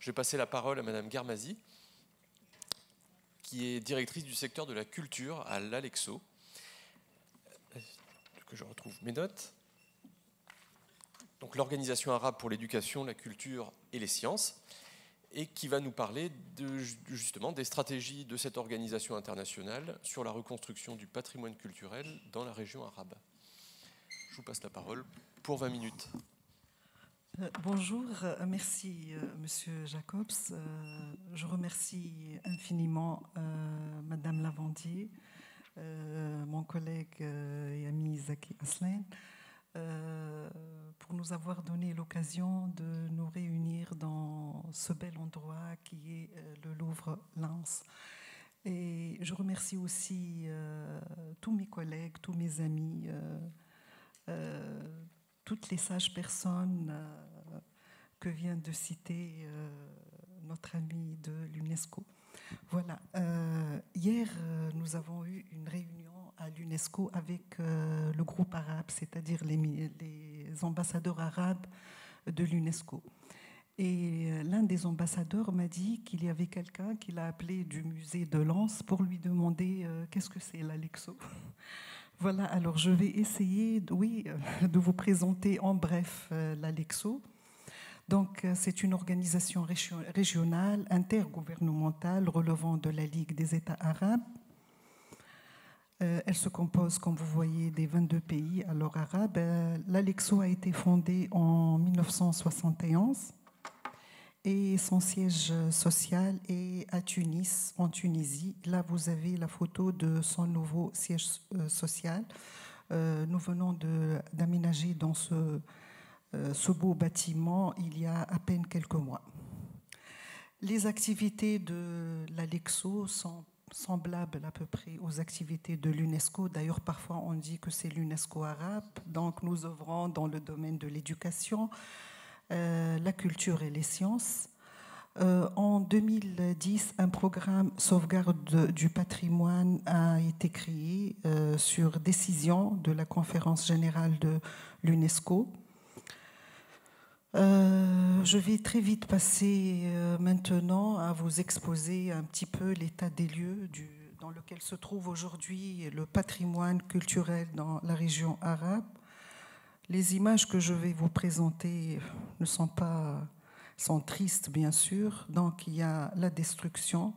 Je vais passer la parole à Madame Garmazi, qui est directrice du secteur de la culture à l'Alexo. Que je retrouve mes notes. Donc l'Organisation arabe pour l'éducation, la culture et les sciences, et qui va nous parler justement des stratégies de cette organisation internationale sur la reconstruction du patrimoine culturel dans la région arabe. Je vous passe la parole pour 20 minutes. Bonjour, merci Monsieur Jacobs. Je remercie infiniment Madame Lavandier, mon collègue et ami Zaki Aslan, pour nous avoir donné l'occasion de nous réunir dans ce bel endroit qui est le Louvre-Lens. Et je remercie aussi tous mes collègues, tous mes amis, toutes les sages personnes que vient de citer notre ami de l'UNESCO. Voilà. Hier, nous avons eu une réunion à l'UNESCO avec le groupe arabe, c'est-à-dire les ambassadeurs arabes de l'UNESCO. Et l'un des ambassadeurs m'a dit qu'il y avait quelqu'un qu'il a appelé du musée de Lens pour lui demander qu'est-ce que c'est l'Alexo. Voilà, alors je vais essayer de vous présenter en bref l'Alexo. Donc, c'est une organisation régionale, intergouvernementale, relevant de la Ligue des États arabes. Elle se compose, comme vous voyez, des 22 pays alors arabes. L'Alexo a été fondée en 1971 et son siège social est à Tunis, en Tunisie. Là, vous avez la photo de son nouveau siège social. Nous venons d'aménager dans ce beau bâtiment il y a à peine quelques mois. Les activités de l'Alexo sont semblables à peu près aux activités de l'UNESCO. D'ailleurs, parfois on dit que c'est l'UNESCO arabe. Donc nous œuvrons dans le domaine de l'éducation, la culture et les sciences. En 2010, un programme sauvegarde du patrimoine a été créé sur décision de la conférence générale de l'UNESCO. Je vais très vite passer maintenant à vous exposer un petit peu l'état des lieux dans lequel se trouve aujourd'hui le patrimoine culturel dans la région arabe. Les images que je vais vous présenter sont tristes, bien sûr. Donc, il y a la destruction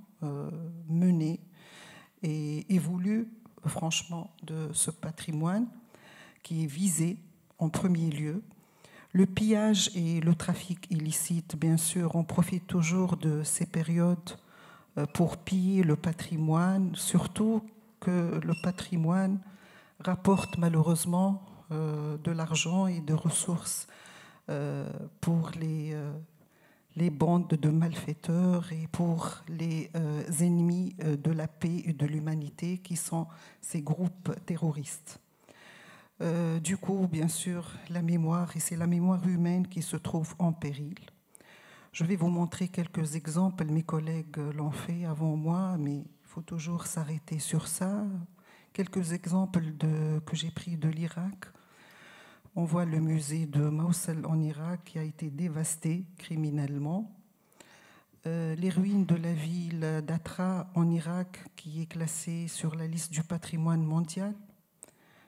menée et voulue, franchement, de ce patrimoine qui est visé en premier lieu. Le pillage et le trafic illicite, bien sûr, on profite toujours de ces périodes pour piller le patrimoine, surtout que le patrimoine rapporte malheureusement de l'argent et de ressources pour les bandes de malfaiteurs et pour les ennemis de la paix et de l'humanité qui sont ces groupes terroristes. Du coup, bien sûr, la mémoire, et c'est la mémoire humaine qui se trouve en péril. Je vais vous montrer quelques exemples, mes collègues l'ont fait avant moi, mais il faut toujours s'arrêter sur ça. Quelques exemples que j'ai pris de l'Irak. On voit le musée de Mawsil en Irak qui a été dévasté criminellement. Les ruines de la ville d'Atra en Irak qui est classée sur la liste du patrimoine mondial.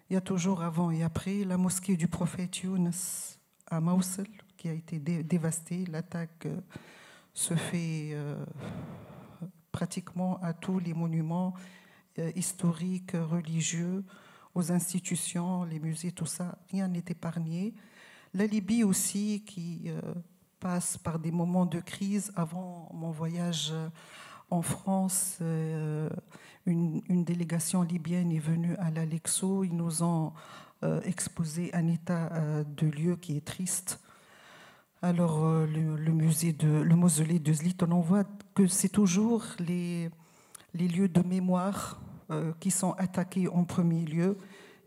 Il y a toujours avant et après la mosquée du prophète Younes à Mawsil qui a été dévastée. L'attaque se fait pratiquement à tous les monuments historiques, religieux, aux institutions, les musées, tout ça. Rien n'est épargné. La Libye aussi qui passe par des moments de crise. Avant mon voyage en France, une délégation libyenne est venue à l'Alexo. Ils nous ont exposé un état de lieu qui est triste. Alors, le mausolée de Zlit, on en voit que c'est toujours les lieux de mémoire qui sont attaqués en premier lieu.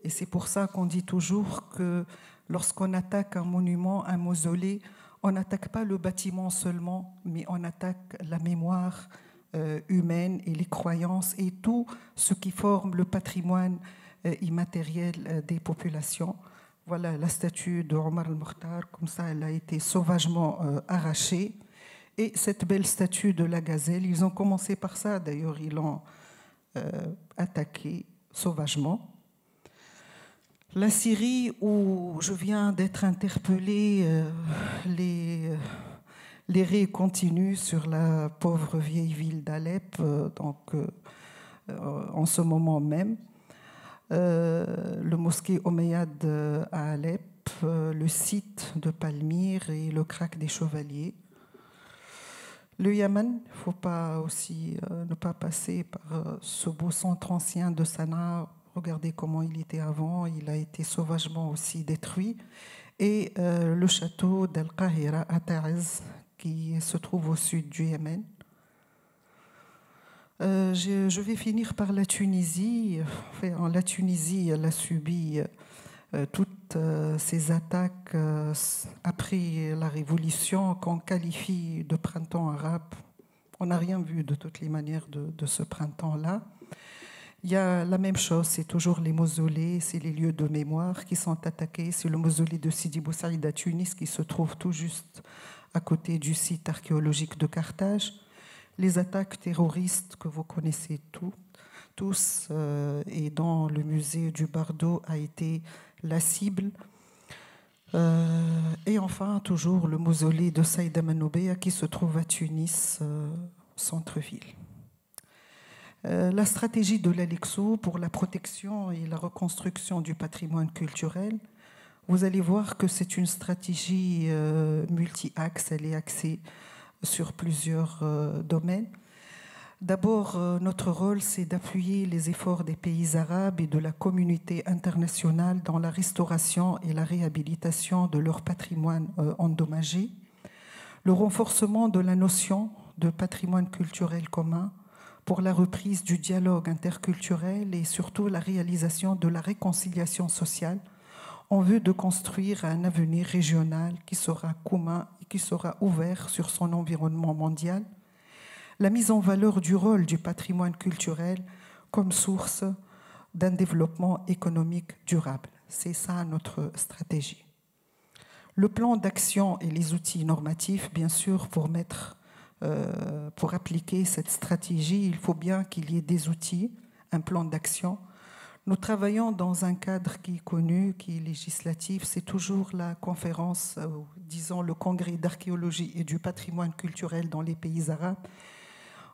Et c'est pour ça qu'on dit toujours que lorsqu'on attaque un monument, un mausolée, on n'attaque pas le bâtiment seulement, mais on attaque la mémoire humaine et les croyances et tout ce qui forme le patrimoine immatériel des populations. Voilà la statue de Omar al-Mokhtar, comme ça elle a été sauvagement arrachée. et cette belle statue de la gazelle. Ils ont commencé par ça, d'ailleurs, ils l'ont attaqué sauvagement. La Syrie, où je viens d'être interpellée, les raids continuent sur la pauvre vieille ville d'Alep, en ce moment même. Le mosquée Omeyyade à Alep, le site de Palmyre et le krach des Chevaliers. Le Yémen, il ne faut pas aussi ne pas passer par ce beau centre ancien de Sanaa. Regardez comment il était avant, il a été sauvagement aussi détruit. Et le château d'Al-Qahira à Ta'iz, qui se trouve au sud du Yémen. Je vais finir par la Tunisie. Enfin, la Tunisie, elle a subi toutes ces attaques après la révolution qu'on qualifie de printemps arabe. On n'a rien vu de toutes les manières de ce printemps-là. Il y a la même chose, c'est toujours les mausolées, c'est les lieux de mémoire qui sont attaqués. C'est le mausolée de Sidi Bou Saïd à Tunis qui se trouve tout juste à côté du site archéologique de Carthage. Les attaques terroristes que vous connaissez tous et dont le musée du Bardo a été la cible. Et enfin, toujours le mausolée de Saïd Amanoubeya qui se trouve à Tunis, centre-ville. La stratégie de l'Alexo pour la protection et la reconstruction du patrimoine culturel, vous allez voir que c'est une stratégie multi-axe, elle est axée sur plusieurs domaines. D'abord, notre rôle, c'est d'appuyer les efforts des pays arabes et de la communauté internationale dans la restauration et la réhabilitation de leur patrimoine endommagé, le renforcement de la notion de patrimoine culturel commun, pour la reprise du dialogue interculturel et surtout la réalisation de la réconciliation sociale en vue de construire un avenir régional qui sera commun et qui sera ouvert sur son environnement mondial. La mise en valeur du rôle du patrimoine culturel comme source d'un développement économique durable. C'est ça notre stratégie. Le plan d'action et les outils normatifs, bien sûr, pour appliquer cette stratégie, il faut bien qu'il y ait des outils, un plan d'action. Nous travaillons dans un cadre qui est connu, qui est législatif. C'est toujours la conférence, disons le congrès d'archéologie et du patrimoine culturel dans les pays arabes.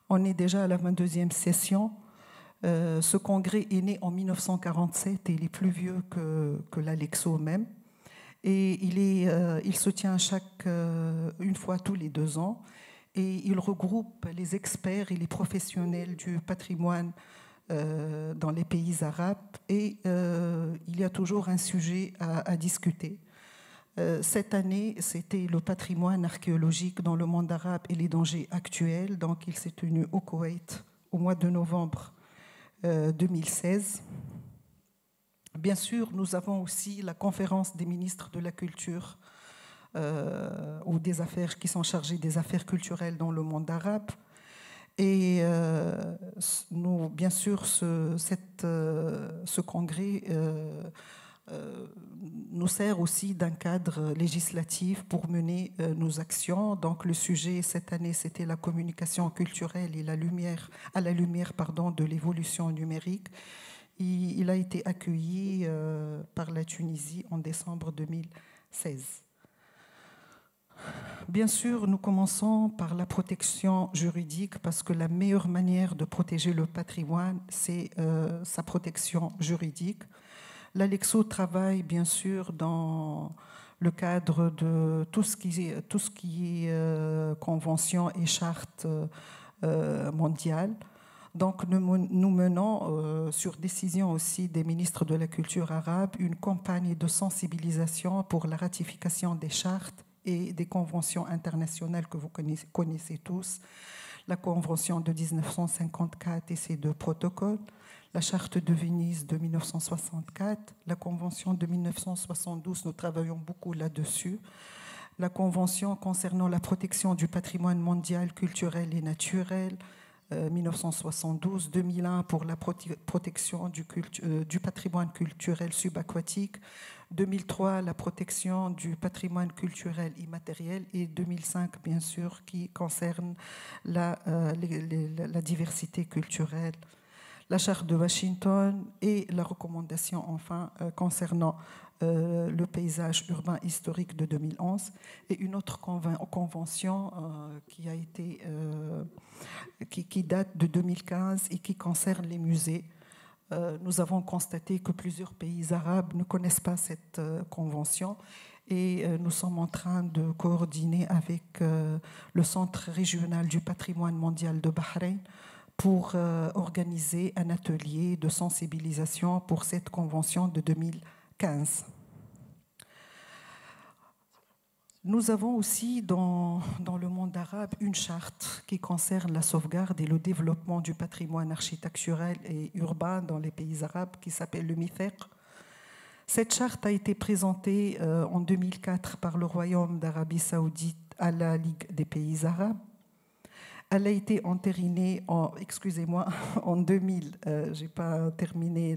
On est déjà à la 22e session. Ce congrès est né en 1947 et il est plus vieux que l'Alexo même. Et il se tient une fois tous les 2 ans. Et il regroupe les experts et les professionnels du patrimoine dans les pays arabes. Et il y a toujours un sujet à discuter. Cette année, c'était le patrimoine archéologique dans le monde arabe et les dangers actuels. Donc, il s'est tenu au Koweït au mois de novembre 2016. Bien sûr, nous avons aussi la conférence des ministres de la culture ou des affaires qui sont chargés des affaires culturelles dans le monde arabe. Et nous, bien sûr, ce congrès nous sert aussi d'un cadre législatif pour mener nos actions. Donc le sujet cette année, c'était la communication culturelle et à la lumière de l'évolution numérique. Il a été accueilli par la Tunisie en décembre 2016. Bien sûr, nous commençons par la protection juridique parce que la meilleure manière de protéger le patrimoine, c'est sa protection juridique. L'Alexo travaille bien sûr dans le cadre de tout ce qui est convention et charte mondiale. Donc nous menons, sur décision aussi des ministres de la culture arabe, une campagne de sensibilisation pour la ratification des chartes et des conventions internationales que vous connaissez tous, la Convention de 1954 et ses 2 protocoles, la Charte de Venise de 1964, la Convention de 1972, nous travaillons beaucoup là-dessus, la Convention concernant la protection du patrimoine mondial, culturel et naturel, 1972, 2001 pour la protection du patrimoine culturel subaquatique, 2003, la protection du patrimoine culturel immatériel, et 2005, bien sûr, qui concerne la diversité culturelle. La Charte de Washington et la recommandation, enfin, concernant le paysage urbain historique de 2011, et une autre convention qui a été, qui date de 2015 et qui concerne les musées. Nous avons constaté que plusieurs pays arabes ne connaissent pas cette convention, et nous sommes en train de coordonner avec le Centre régional du patrimoine mondial de Bahreïn pour organiser un atelier de sensibilisation pour cette convention de 2015. Nous avons aussi dans le monde arabe une charte qui concerne la sauvegarde et le développement du patrimoine architectural et urbain dans les pays arabes, qui s'appelle le Mithaq. Cette charte a été présentée en 2004 par le Royaume d'Arabie Saoudite à la Ligue des pays arabes. Elle a été entérinée en 2000, je n'ai pas terminé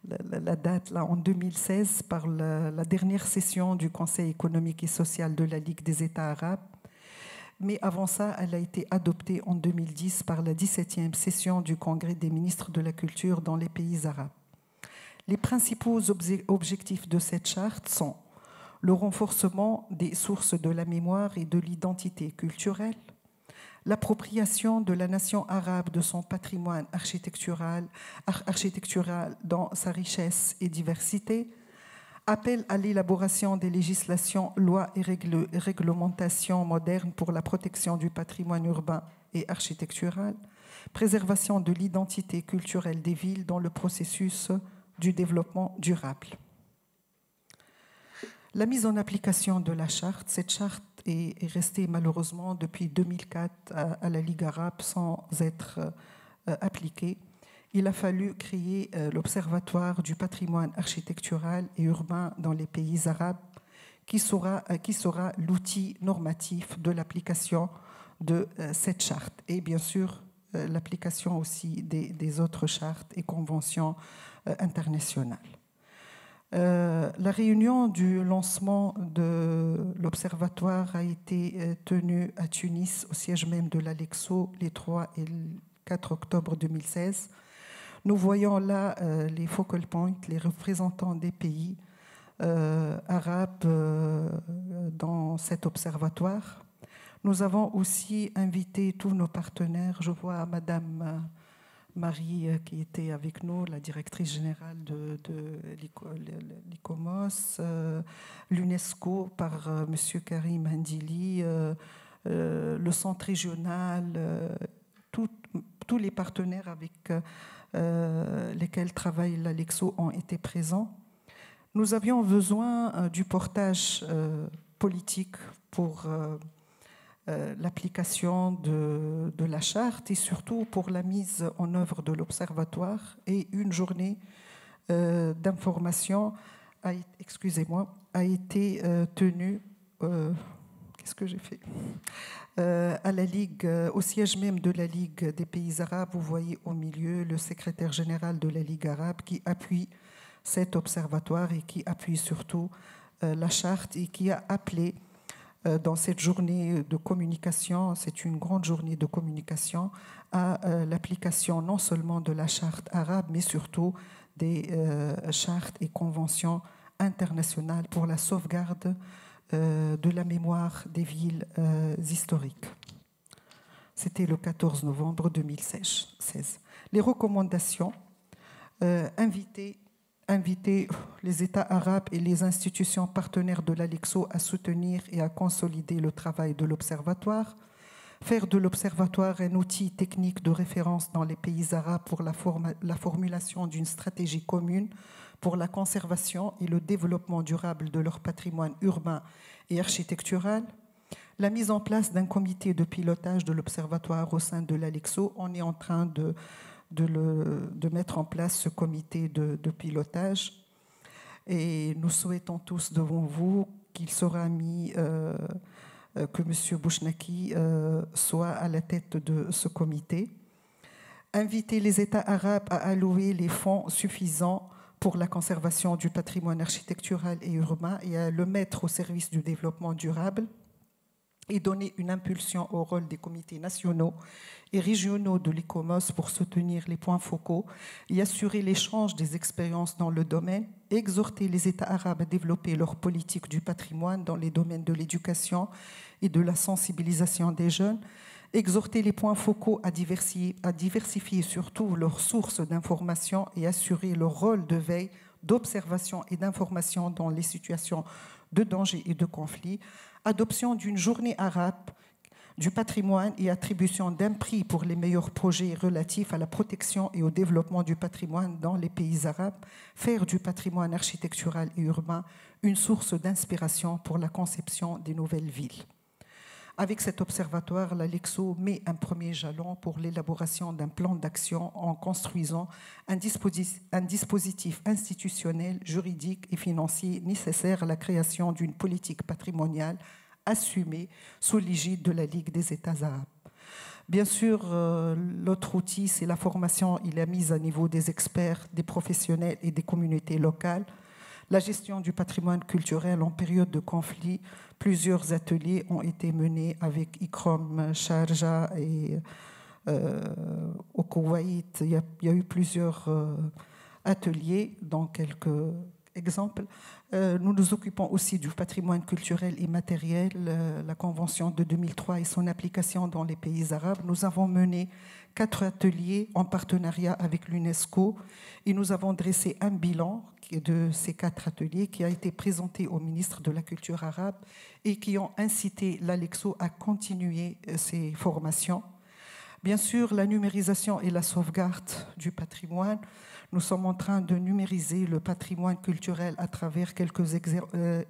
la date, là, en 2016, par la dernière session du Conseil économique et social de la Ligue des États arabes. Mais avant ça, elle a été adoptée en 2010 par la 17e session du Congrès des ministres de la Culture dans les pays arabes. Les principaux objectifs de cette charte sont le renforcement des sources de la mémoire et de l'identité culturelle, l'appropriation de la nation arabe de son patrimoine architectural dans sa richesse et diversité, appel à l'élaboration des législations, lois et réglementations modernes pour la protection du patrimoine urbain et architectural, préservation de l'identité culturelle des villes dans le processus du développement durable. La mise en application de la charte, cette charte est restée malheureusement depuis 2004 à la Ligue arabe sans être appliquée. Il a fallu créer l'Observatoire du patrimoine architectural et urbain dans les pays arabes, qui sera l'outil normatif de l'application de cette charte, et bien sûr l'application aussi des autres chartes et conventions internationales. La réunion du lancement de l'Observatoire a été tenue à Tunis, au siège même de l'Alexo, les 3 et 4 octobre 2016. Nous voyons là les focal points, les représentants des pays arabes dans cet observatoire. Nous avons aussi invité tous nos partenaires. Je vois Madame Marie qui était avec nous, la directrice générale de l'ICOMOS, l'UNESCO par M. Karim Handili, le centre régional, tous les partenaires avec lesquels travaille l'Alexo ont été présents. Nous avions besoin du portage politique pour l'application de la charte et surtout pour la mise en œuvre de l'observatoire, et une journée d'information a été tenue à la Ligue, au siège même de la Ligue des pays arabes. Vous voyez au milieu le secrétaire général de la Ligue arabe qui appuie cet observatoire et qui appuie surtout la charte, et qui a appelé dans cette journée de communication, c'est une grande journée de communication, à l'application non seulement de la charte arabe, mais surtout des chartes et conventions internationales pour la sauvegarde de la mémoire des villes historiques. C'était le 14 novembre 2016. Les recommandations, inviter les États arabes et les institutions partenaires de l'Alexo à soutenir et à consolider le travail de l'Observatoire, faire de l'Observatoire un outil technique de référence dans les pays arabes pour la formulation d'une stratégie commune pour la conservation et le développement durable de leur patrimoine urbain et architectural, la mise en place d'un comité de pilotage de l'Observatoire au sein de l'Alexo. On est en train de mettre en place ce comité de pilotage, et nous souhaitons tous devant vous qu'il sera mis, que M. Bouchnaki soit à la tête de ce comité. Inviter les États arabes à allouer les fonds suffisants pour la conservation du patrimoine architectural et urbain et à le mettre au service du développement durable et donner une impulsion au rôle des comités nationaux et régionaux de l'ICOMOS pour soutenir les points focaux et assurer l'échange des expériences dans le domaine, exhorter les États arabes à développer leur politique du patrimoine dans les domaines de l'éducation et de la sensibilisation des jeunes, exhorter les points focaux à diversifier surtout leurs sources d'information et assurer leur rôle de veille, d'observation et d'information dans les situations de danger et de conflit, adoption d'une journée arabe du patrimoine et attribution d'un prix pour les meilleurs projets relatifs à la protection et au développement du patrimoine dans les pays arabes, faire du patrimoine architectural et urbain une source d'inspiration pour la conception des nouvelles villes. Avec cet observatoire, l'ALEXO met un premier jalon pour l'élaboration d'un plan d'action en construisant un dispositif institutionnel, juridique et financier nécessaire à la création d'une politique patrimoniale assumée sous l'égide de la Ligue des États arabes. Bien sûr, l'autre outil, c'est la formation et la mise à niveau des experts, des professionnels et des communautés locales. La gestion du patrimoine culturel en période de conflit, plusieurs ateliers ont été menés avec ICROM, Sharjah et au Koweït. Il y a eu plusieurs ateliers, dans quelques exemples. Nous nous occupons aussi du patrimoine culturel et matériel, la Convention de 2003 et son application dans les pays arabes. Nous avons mené 4 ateliers en partenariat avec l'UNESCO et nous avons dressé un bilan de ces 4 ateliers qui a été présenté au ministre de la Culture arabe et qui ont incité l'ALEXO à continuer ces formations. Bien sûr, la numérisation et la sauvegarde du patrimoine. Nous sommes en train de numériser le patrimoine culturel à travers quelques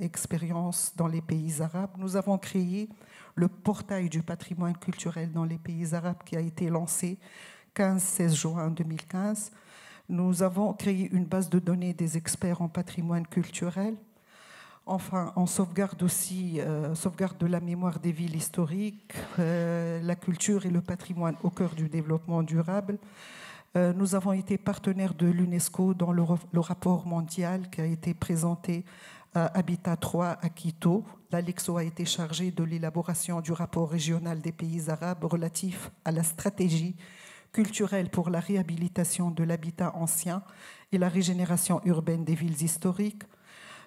expériences dans les pays arabes. Nous avons créé le portail du patrimoine culturel dans les pays arabes qui a été lancé 15-16 juin 2015. Nous avons créé une base de données des experts en patrimoine culturel. Enfin, on sauvegarde aussi sauvegarde de la mémoire des villes historiques, la culture et le patrimoine au cœur du développement durable. Nous avons été partenaires de l'UNESCO dans le rapport mondial qui a été présenté à Habitat 3 à Quito. L'ALEXO a été chargé de l'élaboration du rapport régional des pays arabes relatif à la stratégie culturelle pour la réhabilitation de l'habitat ancien et la régénération urbaine des villes historiques.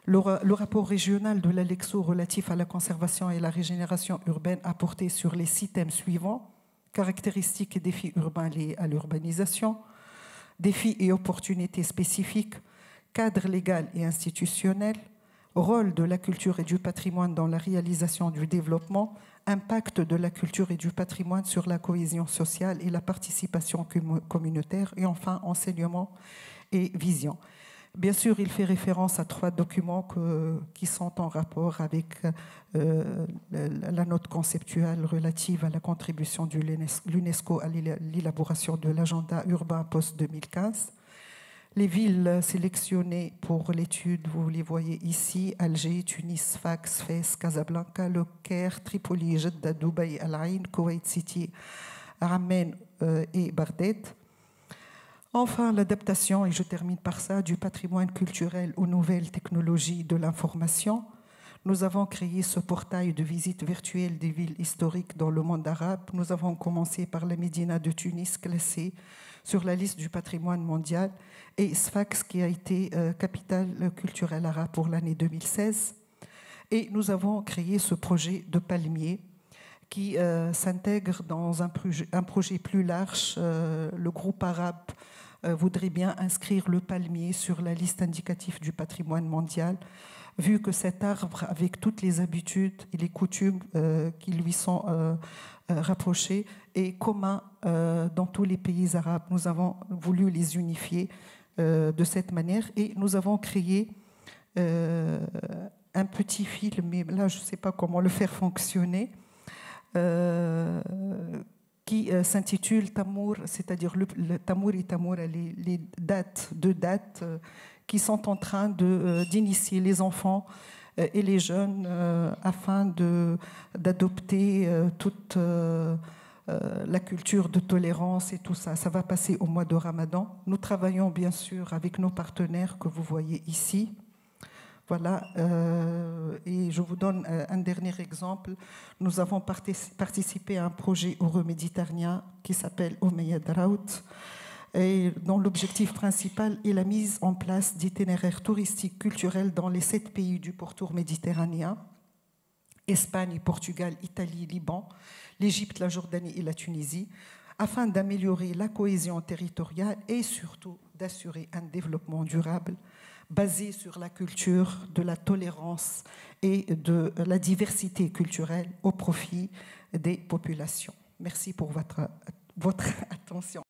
Le rapport régional de l'ALEXO relatif à la conservation et la régénération urbaine a porté sur les 6 thèmes suivants: caractéristiques et défis urbains liés à l'urbanisation, défis et opportunités spécifiques, cadre légal et institutionnel, rôle de la culture et du patrimoine dans la réalisation du développement, impact de la culture et du patrimoine sur la cohésion sociale et la participation communautaire, et enfin enseignement et vision. Bien sûr, il fait référence à 3 documents qui sont en rapport avec la note conceptuelle relative à la contribution de l'UNESCO à l'élaboration de l'agenda urbain post-2015. Les villes sélectionnées pour l'étude, vous les voyez ici: Alger, Tunis, Sfax, Fès, Casablanca, Le Caire, Tripoli, Jeddah, Dubaï, Al Ain, Koweït City, Amman et Bardet. Enfin, l'adaptation, et je termine par ça, du patrimoine culturel aux nouvelles technologies de l'information. Nous avons créé ce portail de visite virtuelle des villes historiques dans le monde arabe. Nous avons commencé par la Médina de Tunis, classée sur la liste du patrimoine mondial, et Sfax, qui a été capitale culturelle arabe pour l'année 2016. Et nous avons créé ce projet de palmier qui s'intègre dans un projet plus large. Le groupe arabe voudrait bien inscrire le palmier sur la liste indicative du patrimoine mondial, vu que cet arbre, avec toutes les habitudes et les coutumes qui lui sont rapprochées, est commun dans tous les pays arabes. Nous avons voulu les unifier de cette manière et nous avons créé un petit film, mais là je ne sais pas comment le faire fonctionner, qui s'intitule Tamour, c'est-à-dire le Tamour et Tamour, les dates qui sont en train d'initier les enfants et les jeunes afin d'adopter toute la culture de tolérance et tout ça. Ça va passer au mois de Ramadan. Nous travaillons bien sûr avec nos partenaires que vous voyez ici. Voilà, et je vous donne un dernier exemple. Nous avons participé à un projet euro-méditerranéen qui s'appelle Omeya Daraout, et dont l'objectif principal est la mise en place d'itinéraires touristiques culturels dans les 7 pays du pourtour méditerranéen: Espagne, Portugal, Italie, Liban, l'Égypte, la Jordanie et la Tunisie, afin d'améliorer la cohésion territoriale et surtout d'assurer un développement durable basé sur la culture de la tolérance et de la diversité culturelle au profit des populations. Merci pour votre attention.